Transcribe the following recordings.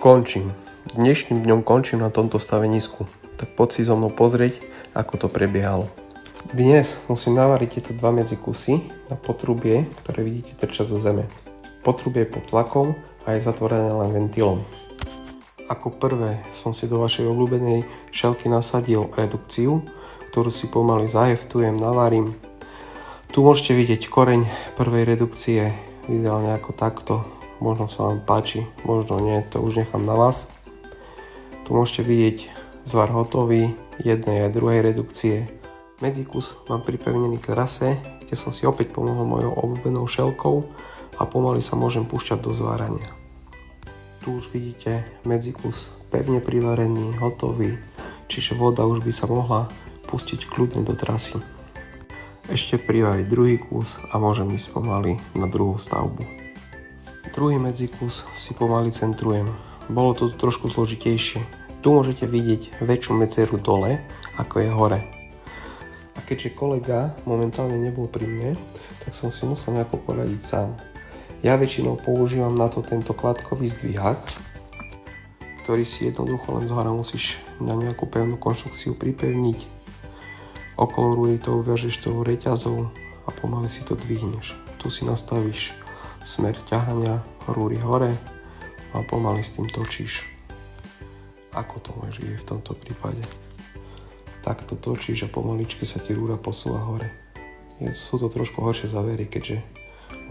končím. Dnešným dňom končím na tomto stavenisku. Tak poď si so mnou pozrieť, ako to prebiehalo. Dnes musím navariť tieto dva medzikusy na potrubie, ktoré vidíte trčať zo zeme. Potrubie je pod tlakom a je zatvorené len ventilom. Ako prvé som si do vašej obľúbenej šelky nasadil redukciu, ktorú si pomaly zaheftujem, navarím. Tu môžete vidieť koreň prvej redukcie, vyzerá nejako takto. Možno sa vám páči, možno nie, to už nechám na vás. Tu môžete vidieť zvar hotový, jednej aj druhej redukcie. Medzikus mám pripevnený k trase, kde som si opäť pomohol mojou obľúbenou šelkou a pomaly sa môžem púšťať do zvárania. Tu už vidíte medzikus pevne privarený, hotový, čiže voda už by sa mohla pustiť kľudne do trasy. Ešte privariť druhý kus a môžem ísť pomaly na druhú stavbu. Druhý medzikus si pomaly centrujem. Bolo to trošku zložitejšie. Tu môžete vidieť väčšiu medzeru dole, ako je hore. A keďže kolega momentálne nebol pri mne, tak som si musel nejako poradiť sám. Ja väčšinou používam na to tento kladkový zdvihák, ktorý si jednoducho len zhora musíš na nejakú pevnú konštrukciu pripevniť. Okolo rúry to uviažeš tou reťazou a pomaly si to dvihneš. Tu si nastavíš smer ťahania rúry hore a pomaly s tým točíš. Ako to môžeš vidieť v tomto prípade? Takto točíš a pomaličky sa ti rúra posúva hore. Sú to trošku horšie závery, keďže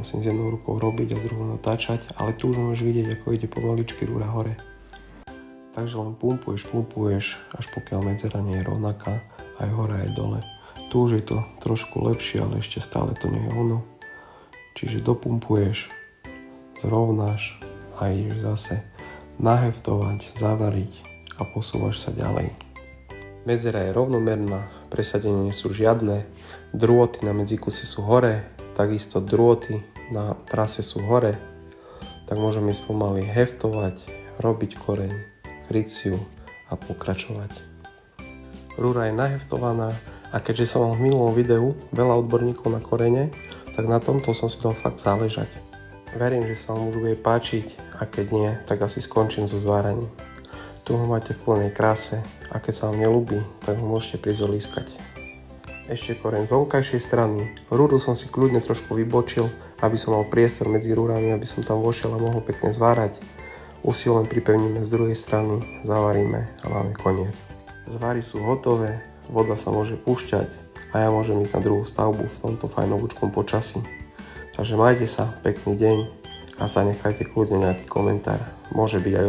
musím s jednou rukou robiť a s druhou natáčať, ale tu už môžeš vidieť, ako ide pomaličky rúra hore. Takže len pumpuješ, až pokiaľ medzera nie je rovnaká, aj hore, aj dole. Tu už je to trošku lepšie, ale ešte stále to nie je ono. Čiže dopumpuješ, zrovnáš a ideš zase naheftovať, zavariť a posúvaš sa ďalej. Medzera je rovnomerná, presadenie nie sú žiadne, drôty na medzikusy sú hore, takisto drôty na trase sú hore, tak môžeme ísť pomaly heftovať, robiť koreň, kryciu a pokračovať. Rúra je naheftovaná a keďže som mal v minulom videu veľa odborníkov na korene, tak na tomto som si dal fakt záležať. Verím, že sa vám už bude páčiť a keď nie, tak asi skončím so zváraním. Tu ho máte v plnej kráse a keď sa vám neľúbi, tak ho môžete prísť olískať. Ešte koreň z vonkajšej strany. Rúru som si kľudne trošku vybočil, aby som mal priestor medzi rúrami, aby som tam vošiel a mohol pekne zvárať. Už si ho len pripevníme z druhej strany, zavaríme a máme koniec. Zvary sú hotové, voda sa môže púšťať a ja môžem ísť na druhú stavbu v tomto fajnovúčkom počasí. Takže majte sa, pekný deň a zanechajte kľudne nejaký komentár. Môže byť aj